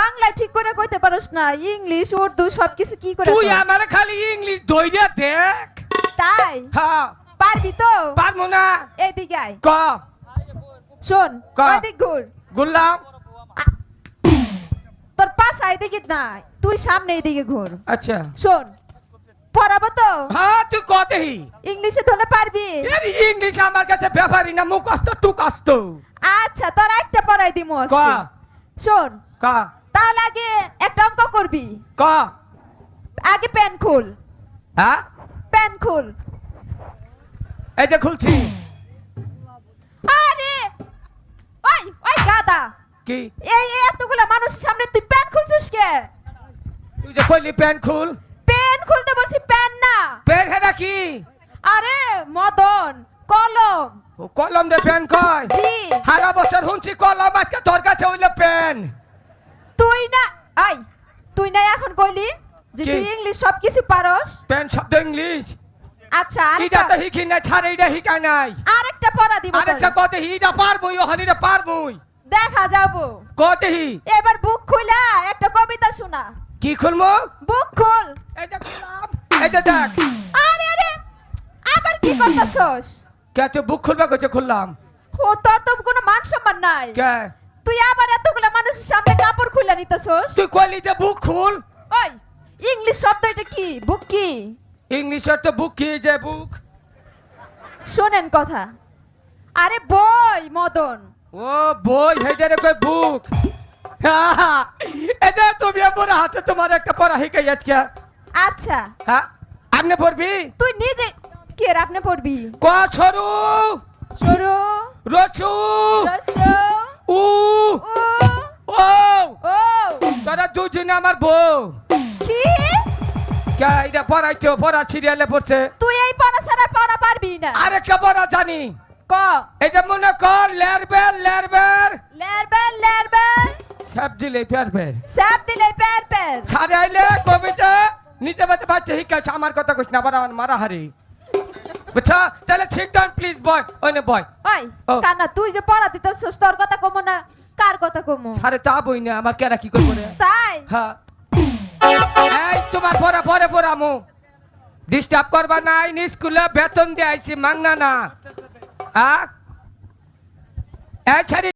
বাংলা ঠিক করে কইতে পারোস না, ইংলিশ উর্দু সবকিছু কি করে? তুই আমার খালি ইংলিশ ধইরা দেখ। তাই হ্যাঁ পারবি তো? পারবো না। এদিকে আয়, ক শোন, ক। ওইদিক ঘুর। গুললাম। তোর পাশা এদিকে না, তুই সামনে এদিকে ঘুর। আচ্ছা শোন, পড়াবো তো? হ্যাঁ তুই কতেই ইংলিশে তোলে পারবি? এর ইংলিশ আমার কাছে ব্যাপারই না, মুখস্থ টুকস্থ। আচ্ছা তোর একটা পড়াই দিমু ক আজকে। শোন, ক তাহলে আগে একটা অঙ্ক করবি। ক। আগে পেন খুল, হ্যাঁ পেন খুল। এই যে খুলছি। আরে ওই ওই গাদা, কি এই এতগুলা মানুষের সামনে তুই পেন খুলছিস কে? তুই যে কইলি প্যান খুল। পেন খুলতে বলছি, পেন না। প্যান হেটা কি? আরে মদন, কলম। ও কলম রে প্যান কয়? জি। সারা বছর শুনছি কলম, আজকে তোর কাছে হইলো প্যান। তুই না, আই তুই না এখন কইলি যে কি? তুই ইংলিশ সবকিছু পারস। প্যান শব্দ ইংলিশ। আচ্ছা এটা আরেকটা, তো শিখি না, ছাড় এইটা শিখাই নাই। আরেকটা পড়া দিব আরেকটা তোরে। কতে হিটা পারবই, ওখানে পারবই। দেখা যাবো। কতে হি এবার বুক খুলা একটা কবিতা শোনা। কি খুলমু? বুক খুল। এই যে খুললাম, এই যে দেখ। আরে আরে আবার কি করতেছস? কে তুই বুক খুলবা কইছে খুললাম। ও তোর তো কোনো মান সম্মান নাই। কে তুই আবার এতগুলা মানুষের সামনে কাপড় খুলে নিতেছস। তুই কইলি যে বুক খুল। ওই ইংলিশ শব্দ এটা কি? বুক কি? ইংলিশের তো বুক কি যে বুক? শোনেন কথা। আরে বই মদন। ও বই হেডারে কই বুক। এটা তুমি আমার হাতে তোমার একটা পড়া শিখাই আজকে। আচ্ছা হ্যাঁ আপনি পড়বি? তুই নিজে কে আপনি পড়বি? ক ছরু শুরু রচু রস্য উ উ ও। ও। তোরা দুজনে আমার বউ। কি? কে এটা পড়াইছো? পড়া সিরিয়ালে পড়ছে। তুই এই পড়া ছাড়া পড়া পারবি না। আরেকটা পড়া জানি। ক এই যে মনে কর লেরবেল লেরবেল লেরবেল লেরবেল সবজিলে পেরবেল সাপ দিলে পের পের। ছাড়াইলে কবিতা নিচে বাতে বাচ্চা শিখাচ্ছে। আমার কথা কইছ না, আবার আমার মারা হারি। বুঝছা? তাহলে সিট ডাউন প্লিজ বয়। ওনে বয়। ওই ও। কানা তুই যে পড়া দিতেছস তোর কথা কমো না, কার কথা কমো? ছাড়ে তা বই না, আমার কেরা কি করবো রে? তাই হ্যাঁ এই তোমার পড়া পরে পড়ামু। ডিস্টার্ব করবা নাই, স্কুলে বেতন দিয়ে আইছি মাংনা না। এই ছাড়ি